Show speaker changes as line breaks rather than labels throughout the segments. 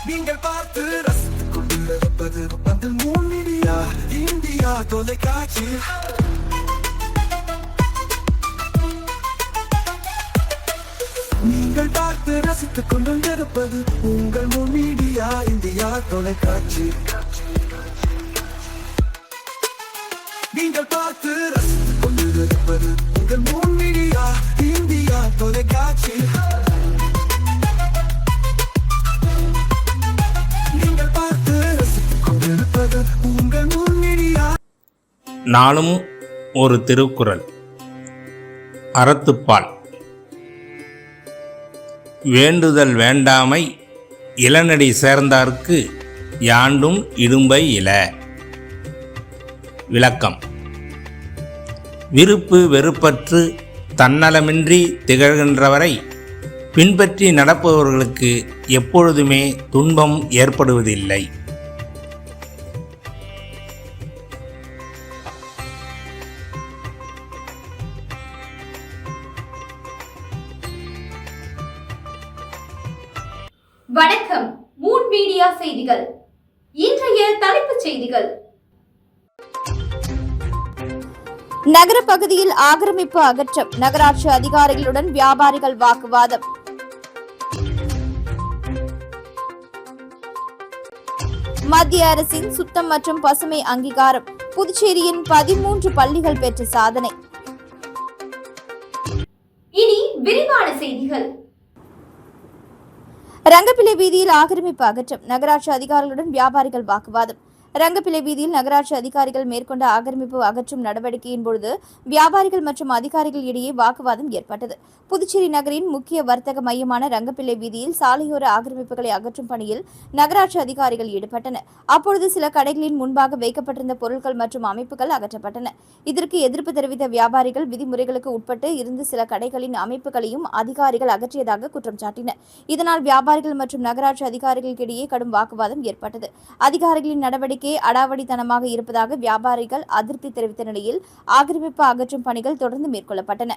நீங்கள் பார்த்து ரசித்துக் கொண்டிருப்பது பந்தல் மீடியா இந்தியா தொலைக்காட்சி. நீங்கள் பார்த்து ரசித்துக் கொண்டிருப்பது உங்கள் மீடியா இந்தியா தொலைக்காட்சி. நீங்கள் பார்த்து ரசித்துக் கொண்டிருப்பது உங்கள் மீடியா இந்தியா தொலைக்காட்சி. நீங்கள் பார்த்து ரசித்துக் கொண்டிருப்பது உங்கள் மீடியா.
நாளும் ஒரு திருக்குறள். அறத்துப்பால். வேண்டுதல் வேண்டாமை இளநடி சேர்ந்தார்க்கு யாண்டும் இடும்பை இல. விளக்கம். விருப்பு வெறுப்பற்று தன்னலமின்றி திகழ்கின்றவரை பின்பற்றி நடப்பவர்களுக்கு எப்பொழுதுமே துன்பம் ஏற்படுவதில்லை.
வணக்கம். மூன் மீடியா செய்திகள். இன்றைய தலைப்புச் செய்திகள். நகர பகுதியில் ஆக்கிரமிப்பு அகற்றம், நகராட்சி அதிகாரிகளுடன் வியாபாரிகள் வாக்குவாதம். மத்திய அரசின் சுத்தம் மற்றும் பசுமை அங்கீகாரம், புதுச்சேரியின் 13 பள்ளிகள் பெற்ற சாதனை. இனி விரிவான செய்திகள். ரங்கப்பிள்ளை வீதியில் ஆக்கிரமிப்பு அகற்றம், நகராட்சி அதிகாரிகளுடன் வியாபாரிகள் வாக்குவாதம். ரங்கப்பிள்ளை வீதியில் நகராட்சி அதிகாரிகள் மேற்கொண்ட ஆக்கிரமிப்பு அகற்றும் நடவடிக்கையின் பொழுது வியாபாரிகள் மற்றும் அதிகாரிகள் இடையே வாக்குவாதம் ஏற்பட்டது. புதுச்சேரி நகரின் முக்கிய வர்த்தக மையமான ரங்கப்பிள்ளை வீதியில் சாலையோர ஆக்கிரமிப்புகளை அகற்றும் பணியில் நகராட்சி அதிகாரிகள் ஈடுபட்டனர். அப்பொழுது சில கடைகளின் முன்பாக வைக்கப்பட்டிருந்த பொருட்கள் மற்றும் அமைப்புகள் அகற்றப்பட்டன. இதற்கு எதிர்ப்பு தெரிவித்த வியாபாரிகள் விதிமுறைகளுக்கு உட்பட்டு இருந்து சில கடைகளின் அமைப்புகளையும் அதிகாரிகள் அகற்றியதாக குற்றம் சாட்டினர். இதனால் வியாபாரிகள் மற்றும் நகராட்சி அதிகாரிகளுக்கிடையே கடும் வாக்குவாதம் ஏற்பட்டது. அதிகாரிகளின் நடவடிக்கை அடாவடித்தனமாக இருப்பதாக வியாபாரிகள் அதிருப்தி தெரிவித்த நிலையில் ஆக்கிரமிப்பு அகற்றும் பணிகள் தொடர்ந்து மேற்கொள்ளப்பட்டன.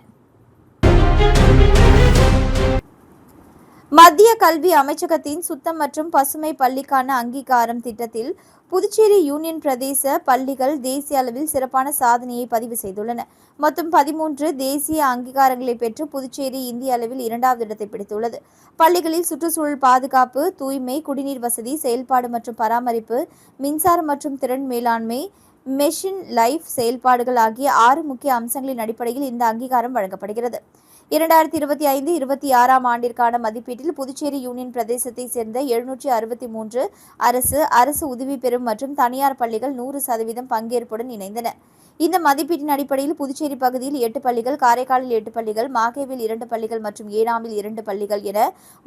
மத்திய கல்வி அமைச்சகத்தின் சுத்தம் மற்றும் பசுமை பள்ளிக்கான அங்கீகாரம் திட்டத்தில் புதுச்சேரி யூனியன் பிரதேச பள்ளிகள் தேசிய அளவில் சிறப்பான சாதனையை பதிவு செய்துள்ளன. மொத்தம் 13 தேசிய அங்கீகாரங்களை பெற்று புதுச்சேரி இந்திய அளவில் 2வது இடத்தை பிடித்துள்ளது. பள்ளிகளில் சுற்றுச்சூழல் பாதுகாப்பு, தூய்மை, குடிநீர் வசதி, செயல்பாடு மற்றும் பராமரிப்பு, மின்சாரம் மற்றும் திறன் மேலாண்மை, மெஷின் லைஃப் செயல்பாடுகள் ஆகிய 6 முக்கிய அம்சங்களின் அடிப்படையில் இந்த அங்கீகாரம் வழங்கப்படுகிறது. 2025-26 ஆண்டிற்கான மதிப்பீட்டில் புதுச்சேரி யூனியன் பிரதேசத்தை சேர்ந்த 763 அரசு உதவி பெறும் மற்றும் தனியார் பள்ளிகள் 100% பங்கேற்புடன் இணைந்தன. இந்த மதிப்பீட்டின் அடிப்படையில் புதுச்சேரி பகுதியில் 8 பள்ளிகள், காரைக்காலில் 8 பள்ளிகள், மாகேவில் 2 பள்ளிகள் மற்றும் ஏனாமில் 2 பள்ளிகள் என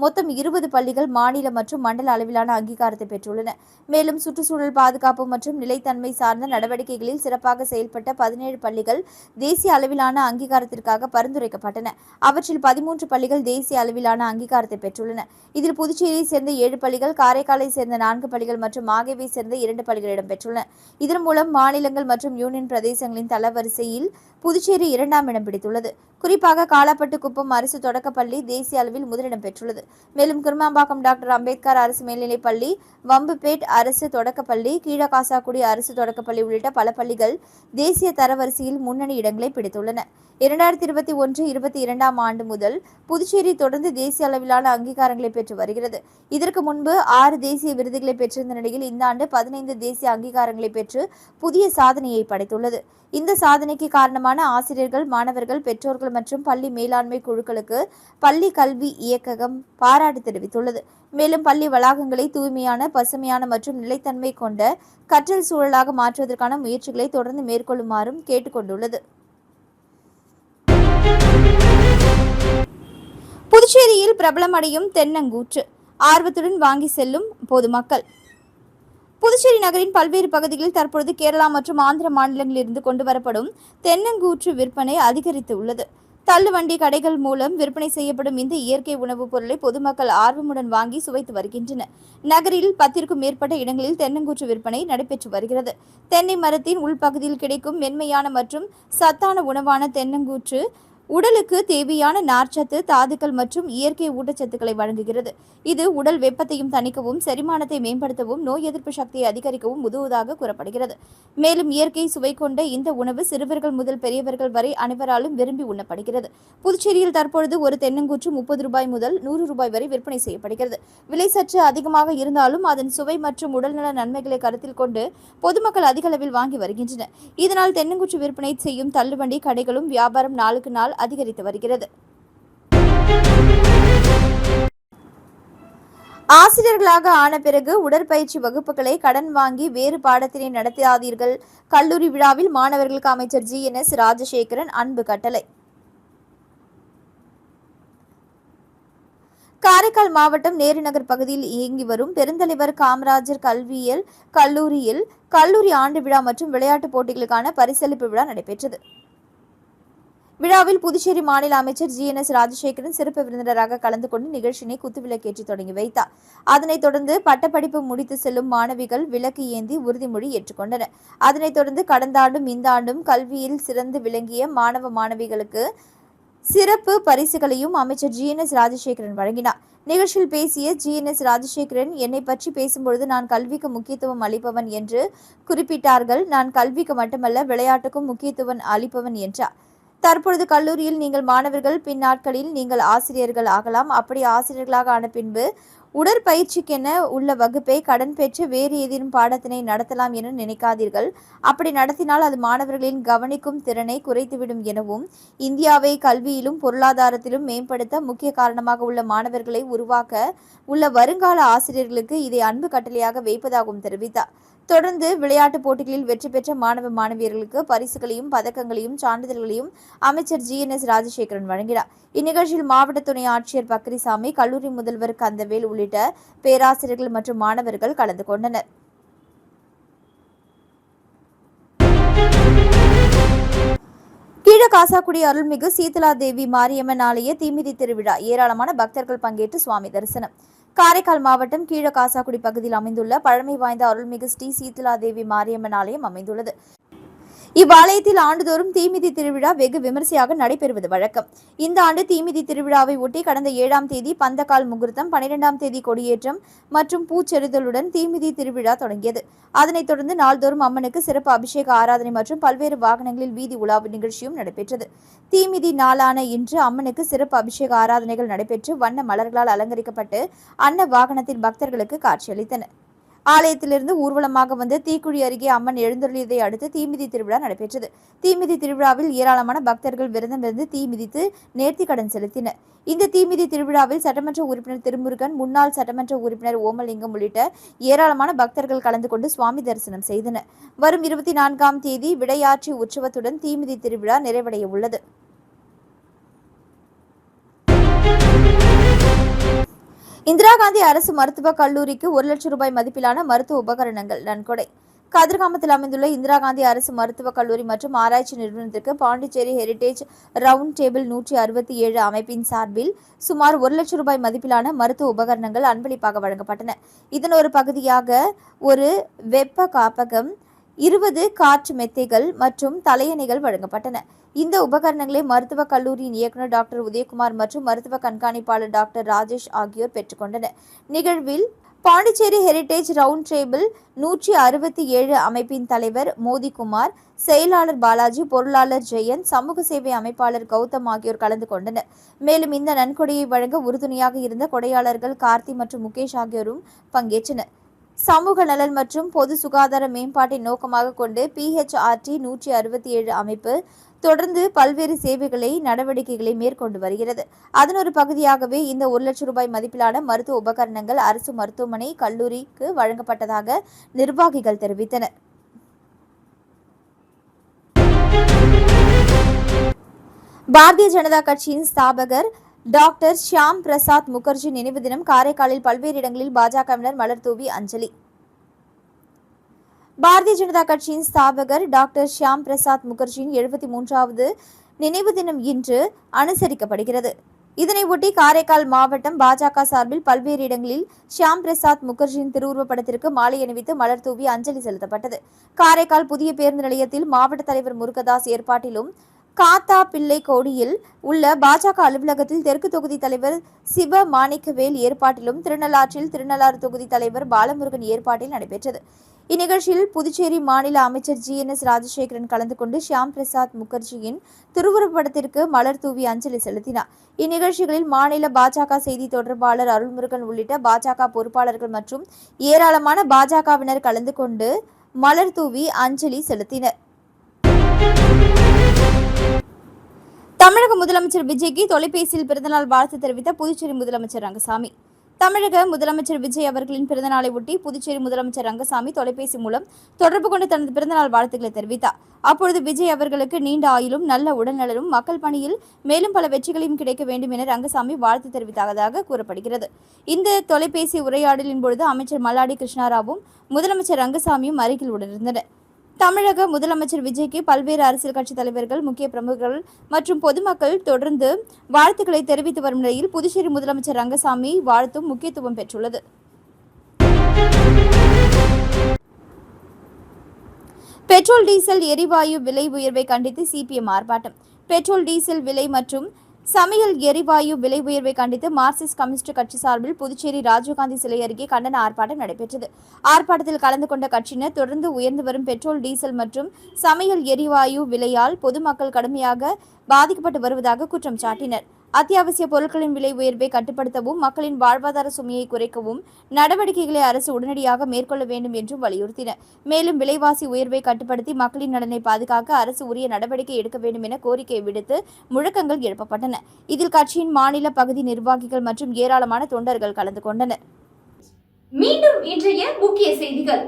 மொத்தம் 20 பள்ளிகள் மாநில மற்றும் மண்டல அளவிலான அங்கீகாரத்தை பெற்றுள்ளன. மேலும் சுற்றுச்சூழல் பாதுகாப்பு மற்றும் நிலைத்தன்மை சார்ந்த நடவடிக்கைகளில் சிறப்பாக செயல்பட்ட 17 பள்ளிகள் தேசிய அளவிலான அங்கீகாரத்திற்காக பரிந்துரைக்கப்பட்டன. அவற்றில் 13 பள்ளிகள் தேசிய அளவிலான அங்கீகாரத்தை பெற்றுள்ளன. இதில் புதுச்சேரியை சேர்ந்த 7 பள்ளிகள், காரைக்காலை சேர்ந்த 4 பள்ளிகள் மற்றும் மாகேவை சேர்ந்த 2 பள்ளிகள் இடம்பெற்றுள்ளன. இதன் மூலம் மாநிலங்கள் மற்றும் யூனியன் பிரதேசங்களின் தளவரிசையில் புதுச்சேரி 2ஆம் இடம் பிடித்துள்ளது. குறிப்பாக காலாப்பட்டு குப்பம் அரசு தொடக்கப்பள்ளி தேசிய அளவில் முதலிடம் பெற்றுள்ளது. மேலும் கிருமாம்பாக்கம் டாக்டர் அம்பேத்கர் அரசு மேல்நிலைப்பள்ளி, வம்புப்பேட் அரசு தொடக்கப்பள்ளி, கீழகாசாக்குடி அரசு தொடக்கப்பள்ளி உள்ளிட்ட பல பள்ளிகள் தேசிய தரவரிசையில் முன்னணி இடங்களை பிடித்துள்ளன. 2021-22ஆம் ஆண்டு முதல் புதுச்சேரி தொடர்ந்து தேசிய அளவிலான அங்கீகாரங்களை பெற்று வருகிறது. இதற்கு முன்பு 6 தேசிய விருதுகளை பெற்றிருந்த நிலையில் இந்த ஆண்டு 15 தேசிய அங்கீகாரங்களை பெற்று புதிய சாதனையை படைத்துள்ளது. இந்த சாதனைக்கு காரணமான ஆசிரியர்கள், மாணவர்கள், பெற்றோர்கள் மற்றும் பள்ளி மேலாண்மை குழுக்களுக்கு பள்ளி கல்வி இயக்ககம் பாராட்டு தெரிவித்துள்ளது. மேலும் பள்ளி வளாகங்களை தூய்மையான, பசுமையான மற்றும் நிலைத்தன்மை கொண்ட கற்றல் சூழலாக மாற்றுவதற்கான முயற்சிகளை தொடர்ந்து மேற்கொள்ளுமாறும் கேட்டுக்கொண்டுள்ளது. புதுச்சேரியில் பிரபலமடையும் தென்னங்கூற்று, ஆர்வத்துடன் வாங்கி செல்லும் பொதுமக்கள். புதுச்சேரி நகரின் பல்வேறு பகுதிகளில் தற்பொழுது கேரளா மற்றும் ஆந்திர மாநிலங்களிலிருந்து கொண்டுவரப்படும் தென்னங்கூற்று விற்பனை அதிகரித்து உள்ளது. தள்ளுவண்டி கடைகள் மூலம் விற்பனை செய்யப்படும் இந்த இயற்கை உணவுப் பொருளை பொதுமக்கள் ஆர்வமுடன் வாங்கி சுவைத்து வருகின்றனர். நகரில் 10க்கும் மேற்பட்ட இடங்களில் தென்னங்கூற்று விற்பனை நடைபெற்று வருகிறது. தென்னை மரத்தின் உள்பகுதியில் கிடைக்கும் மென்மையான மற்றும் சத்தான உணவான தென்னங்கூற்று உடலுக்கு தேவையான நார்ச்சத்து, தாதுக்கள் மற்றும் இயற்கை ஊட்டச்சத்துக்களை வழங்குகிறது. இது உடல் வெப்பத்தையும் தணிக்கவும், செரிமானத்தை மேம்படுத்தவும், நோய் எதிர்ப்பு சக்தியை அதிகரிக்கவும் உதவுவதாக கூறப்படுகிறது. மேலும் இயற்கை சுவை கொண்ட இந்த உணவு சிறுவர்கள் முதல் பெரியவர்கள் வரை அனைவராலும் விரும்பி உண்ணப்படுகிறது. புதுச்சேரியில் தற்பொழுது ஒரு தென்னங்கூற்று ₹30 முதல் ₹100 வரை விற்பனை செய்யப்படுகிறது. விலை சற்று அதிகமாக இருந்தாலும் அதன் சுவை மற்றும் உடல்நல நன்மைகளை கருத்தில் கொண்டு பொதுமக்கள் அதிக அளவில் வாங்கி வருகின்றனர். இதனால் தென்னங்கூற்று விற்பனை செய்யும் தள்ளுவண்டி கடைகளும் வியாபாரம் நாளுக்கு நாள் அதிகரித்து வருகிறது. ஆசிரியர்களாக ஆன பிறகு உடற்பயிற்சி வகுப்புகளை கடன் வாங்கி வேறு பாடத்தினை நடத்தாதீர்கள். கல்லூரி விழாவில் மாணவர்களுக்கு அமைச்சர் GNS ராஜசேகரன் அன்பு கட்டளை. காரைக்கால் மாவட்டம் நேருநகர் பகுதியில் இயங்கி வரும் பெருந்தலைவர் காமராஜர் கல்வியியல் கல்லூரியில் கல்லூரி ஆண்டு விழா மற்றும் விளையாட்டுப் போட்டிகளுக்கான பரிசளிப்பு விழா நடைபெற்றது. விழாவில் புதுச்சேரி மாநில அமைச்சர் GNS ராஜசேகரன் சிறப்பு விருந்தினராக கலந்து கொண்டு நிகழ்ச்சியினை குத்துவிளக்கேற்றி தொடங்கி வைத்தார். அதனைத் தொடர்ந்து பட்டப்படிப்பு முடித்து செல்லும் மாணவிகள் விளக்கு ஏந்தி உறுதிமொழி ஏற்றுக்கொண்டனர். அதனைத் தொடர்ந்து கடந்த ஆண்டும் இந்த ஆண்டும் கல்வியில் சிறந்து விளங்கிய மாணவ மாணவிகளுக்கு சிறப்பு பரிசுகளையும் அமைச்சர் GNS ராஜசேகரன் வழங்கினார். நிகழ்ச்சியில் பேசிய GNS ராஜசேகரன், என்னை பற்றி பேசும்பொழுது நான் கல்விக்கு முக்கியத்துவம் அளிப்பவன் என்று குறிப்பிட்டார்கள். நான் கல்விக்கு மட்டுமல்ல விளையாட்டுக்கும் முக்கியத்துவம் அளிப்பவன் என்றார். தற்பொழுது கல்லூரியில் நீங்கள் மாணவர்கள், பின் நாட்களில் நீங்கள் ஆசிரியர்கள் ஆகலாம். அப்படி ஆசிரியர்களாக ஆன பின்பு உடற்பயிற்சிக்கென உள்ள வகுப்பை கடன் பெற்று வேறு ஏதேனும் பாடத்தினை நடத்தலாம் என நினைக்காதீர்கள். அப்படி நடத்தினால் அது மாணவர்களின் கவனிக்கும் திறனை குறைத்துவிடும் எனவும், இந்தியாவை கல்வியிலும் பொருளாதாரத்திலும் மேம்படுத்த முக்கிய காரணமாக உள்ள மாணவர்களை உருவாக்க உள்ள வருங்கால ஆசிரியர்களுக்கு இதை அன்பு கட்டளையாக வைப்பதாகவும் தெரிவித்தார். தொடர்ந்து விளையாட்டுப் போட்டிகளில் வெற்றி பெற்ற மாணவ மாணவியர்களுக்கு பரிசுகளையும் பதக்கங்களையும் சான்றிதழ்களையும் அமைச்சர் GNS ராஜசேகரன் வழங்கினார். இந்நிகழ்ச்சியில் மாவட்ட துணை ஆட்சியர் பக்ரிசாமி, கல்லூரி முதல்வர் கந்தவேல் உள்ளிட்ட பேராசிரியர்கள் மற்றும் மாணவர்கள் கலந்து கொண்டனர். கீழகாசாக்குடி அருள்மிகு சீதலா தேவி மாரியம்மன் ஆலய தீமிதி திருவிழா. ஏராளமான பக்தர்கள் பங்கேற்று சுவாமி தரிசனம். காரைக்கால் மாவட்டம் கீழகாசாக்குடி பகுதியில் அமைந்துள்ள பழமை வாய்ந்த அருள்மிகு ஸ்ரீ சீதலா தேவி மாரியம்மன் ஆலயம் அமைந்துள்ளது. இவ்வாலயத்தில் ஆண்டுதோறும் தீமிதி திருவிழா வெகு விமரிசையாக நடைபெறுவது வழக்கம். இந்த ஆண்டு தீமிதி திருவிழாவை ஒட்டி கடந்த 7ஆம் தேதி பந்தக்கால் முகூர்த்தம், 12ஆம் தேதி கொடியேற்றம் மற்றும் பூச்செறிதலுடன் தீமிதி திருவிழா தொடங்கியது. அதனைத் தொடர்ந்து நாள்தோறும் அம்மனுக்கு சிறப்பு அபிஷேக ஆராதனை மற்றும் பல்வேறு வாகனங்களில் வீதி உலாவு நிகழ்ச்சியும் நடைபெற்றது. தீமிதி நாளான இன்று அம்மனுக்கு சிறப்பு அபிஷேக ஆராதனைகள் நடைபெற்று வண்ண மலர்களால் அலங்கரிக்கப்பட்டு அன்ன வாகனத்தில் பக்தர்களுக்கு காட்சியளித்தனர். ஆலயத்திலிருந்து ஊர்வலமாக வந்து தீக்குழி அருகே அம்மன் எழுந்தருளியதை அடுத்து தீமிதி திருவிழா நடைபெற்றது. தீமிதி திருவிழாவில் ஏராளமான பக்தர்கள் விரதமிருந்து தீ மிதித்து நேர்த்திக்கடன் செலுத்தினர். இந்த தீமிதி திருவிழாவில் சட்டமன்ற உறுப்பினர் திருமுருகன், முன்னாள் சட்டமன்ற உறுப்பினர் ஓமலிங்கம் உள்ளிட்ட ஏராளமான பக்தர்கள் கலந்து கொண்டு சுவாமி தரிசனம் செய்தனர். வரும் 24ஆம் தேதி விடையாற்றி உற்சவத்துடன் தீமிதி திருவிழா நிறைவடைய உள்ளது. இந்திரா காந்தி அரசு மருத்துவக் கல்லூரிக்கு ₹1,00,000 மதிப்பிலான மருத்துவ உபகரணங்கள் நன்கொடை. கதிர்காமத்தில் அமைந்துள்ள இந்திரா காந்தி அரசு மருத்துவக் கல்லூரி மற்றும் ஆராய்ச்சி நிறுவனத்திற்கு பாண்டிச்சேரி ஹெரிடேஜ் ரவுண்ட் டேபிள் 167 அமைப்பின் சார்பில் சுமார் ₹1,00,000 மதிப்பிலான மருத்துவ உபகரணங்கள் அன்பளிப்பாக வழங்கப்பட்டன. இதன் ஒரு பகுதியாக ஒரு வெப்ப காப்பகம், 20 காற்று மெத்தைகள் மற்றும் தலையணைகள் வழங்கப்பட்டன. இந்த உபகரணங்களை மருத்துவக் கல்லூரியின் இயக்குநர் டாக்டர் உதயகுமார் மற்றும் மருத்துவ கண்காணிப்பாளர் டாக்டர் ராஜேஷ் ஆகியோர் பெற்றுக்கொண்டனர். நிகழ்வில் பாண்டிச்சேரி ஹெரிடேஜ் ரவுண்ட் டேபிள் 167 அமைப்பின் தலைவர் மோதிகுமார், செயலாளர் பாலாஜி, பொருளாளர் ஜெயந்த், சமூக சேவை அமைப்பாளர் கௌதம் ஆகியோர் கலந்து கொண்டனர். மேலும் இந்த நன்கொடையை வழங்க உறுதுணையாக இருந்த கொடையாளர்கள் கார்த்தி மற்றும் முகேஷ் ஆகியோரும் பங்கேற்றனர். சமூக நலன் மற்றும் பொது சுகாதார மேம்பாட்டை நோக்கமாக கொண்டு PHRT 167 அமைப்பு தொடர்ந்து பல்வேறு சேவைகளை நடவடிக்கைகளை மேற்கொண்டு வருகிறது. அதன் ஒரு பகுதியாகவே இந்த ₹1,00,000 மதிப்பிலான மருத்துவ உபகரணங்கள் அரசு மருத்துவமனை கல்லூரிக்கு வழங்கப்பட்டதாக நிர்வாகிகள் தெரிவித்தனர். பாரதிய ஜனதா கட்சியின் ஸ்தாபகர் டாக்டர் ஷியாம் பிரசாத் முகர்ஜி நினைவு தினம் காரைக்காலில் பல்வேறு இடங்களில் பாஜகவினர் மலர் தூவி அஞ்சலி. பாரதிய ஜனதா கட்சியின் ஸ்தாபகர் டாக்டர் ஷியாம் பிரசாத் முகர்ஜியின் 73வது நினைவு தினம் இன்று அனுசரிக்கப்படுகிறது. இதனையொட்டி காரைக்கால் மாவட்டம் பாஜக சார்பில் பல்வேறு இடங்களில் ஷியாம் பிரசாத் முகர்ஜியின் திருவுருவப் படத்திற்கு மாலை அணிவித்து மலர் தூவி அஞ்சலி செலுத்தப்பட்டது. காரைக்கால் புதிய பேருந்து நிலையத்தில் மாவட்ட தலைவர் முருகதாஸ் ஏற்பாட்டிலும் காத்தா பிள்ளை கோடியில் உள்ள பாஜக அலுவலகத்தில் தெற்கு தொகுதி தலைவர் சிவ மாணிக்கவேல் ஏற்பாட்டிலும் திருநள்ளாற்றில் திருநள்ளாறு தொகுதி தலைவர் பாலமுருகன் ஏற்பாட்டில் நடைபெற்றது. இந்நிகழ்ச்சியில் புதுச்சேரி மாநில அமைச்சர் GNS ராஜசேகரன் கலந்து கொண்டு ஷியாம் பிரசாத் முகர்ஜியின் திருவுருவப்படத்திற்கு மலர் தூவி அஞ்சலி செலுத்தினார். இந்நிகழ்ச்சிகளில் மாநில பாஜக செய்தி தொடர்பாளர் அருள்முருகன் உள்ளிட்ட பாஜக பொறுப்பாளர்கள் மற்றும் ஏராளமான பாஜகவினர் கலந்து கொண்டு மலர் தூவி அஞ்சலி செலுத்தினர். தமிழக முதலமைச்சர் விஜய்க்கு தொலைபேசியில் பிறந்தநாள் வாழ்த்து தெரிவித்த புதுச்சேரி முதலமைச்சர் ரங்கசாமி. தமிழக முதலமைச்சர் விஜய் அவர்களின் பிறந்தநாளை ஒட்டி புதுச்சேரி முதலமைச்சர் ரங்கசாமி தொலைபேசி மூலம் தொடர்பு கொண்டு தனது பிறந்தநாள் வாழ்த்துக்களை தெரிவித்தார். அப்பொழுது விஜய் அவர்களுக்கு நீண்ட ஆயுளும் நல்ல உடல்நலனும் மக்கள் பணியில் மேலும் பல வெற்றிகளையும் கிடைக்க வேண்டும் என ரங்கசாமி வாழ்த்து தெரிவித்ததாக கூறப்படுகிறது. இந்த தொலைபேசி உரையாடலின் பொழுது அமைச்சர் மல்லாடி கிருஷ்ணாராவும் முதலமைச்சர் ரங்கசாமியும் அருகில் உடனிருந்தனர். தமிழக முதலமைச்சர் விஜய்க்கு பல்வேறு அரசியல் கட்சித் தலைவர்கள், முக்கிய பிரமுகர்கள் மற்றும் பொதுமக்கள் தொடர்ந்து வாழ்த்துக்களை தெரிவித்து வரும் நிலையில் புதுச்சேரி முதலமைச்சர் ரங்கசாமி வாழ்த்தும் முக்கியத்துவம் பெற்றுள்ளது. பெட்ரோல் டீசல் எரிவாயு விலை உயர்வை கண்டித்து CPM ஆர்ப்பாட்டம். பெட்ரோல் டீசல் விலை மற்றும் சமையல் எரிவாயு விலை உயர்வை கண்டித்து மார்க்சிஸ்ட் கம்யூனிஸ்ட் கட்சி சார்பில் புதுச்சேரி ராஜீவ்காந்தி சிலை அருகே கண்டன ஆர்ப்பாட்டம் நடைபெற்றது. ஆர்ப்பாட்டத்தில் கலந்து கொண்ட கட்சியினர் தொடர்ந்து உயர்ந்து வரும் பெட்ரோல், டீசல் மற்றும் சமையல் எரிவாயு விலையால் பொதுமக்கள் கடுமையாக பாதிக்கப்பட்டு வருவதாக குற்றம் சாட்டினர். அத்தியாவசிய பொருட்களின் விலை உயர்வை கட்டுப்படுத்தவும் மக்களின் வாழ்வாதார சுமையை குறைக்கவும் நடவடிக்கைகளை அரசு உடனடியாக மேற்கொள்ள வேண்டும் என்றும் வலியுறுத்தினர். மேலும் விலைவாசி உயர்வை கட்டுப்படுத்தி மக்களின் நலனை பாதுகாக்க அரசு உரிய நடவடிக்கை எடுக்க வேண்டும் என கோரிக்கை விடுத்து முழக்கங்கள் எழுப்பப்பட்டன. இதில் கட்சியின் மாநில பகுதி நிர்வாகிகள் மற்றும் ஏராளமான தொண்டர்கள் கலந்து கொண்டனர்.
மீண்டும் இன்றைய முக்கிய செய்திகள்.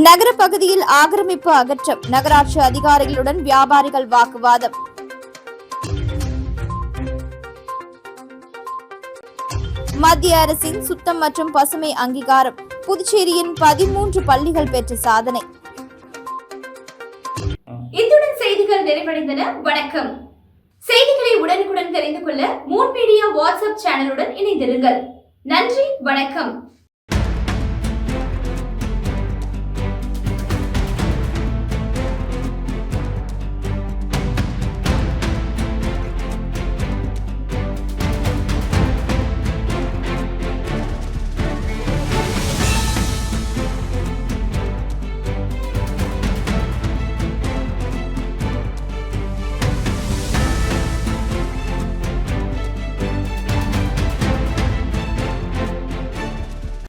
நகர பகுதியில் ஆக்கிரமிப்பு அகற்றம், நகராட்சி அதிகாரிகளுடன் வியாபாரிகள் வாக்குவாதம். மத்திய அரசின் சுத்தம் மற்றும் பசுமை அங்கீகாரம், புதுச்சேரியின் 13 பள்ளிகள் பெற்ற சாதனை.
இத்துடன் செய்திகள் நிறைவடைந்தன. வணக்கம். செய்திகளை உடனுக்குடன் தெரிந்து கொள்ள மூன் மீடியா வாட்ஸ்அப் சேனலுடன் இணைந்திருங்கள். நன்றி, வணக்கம்.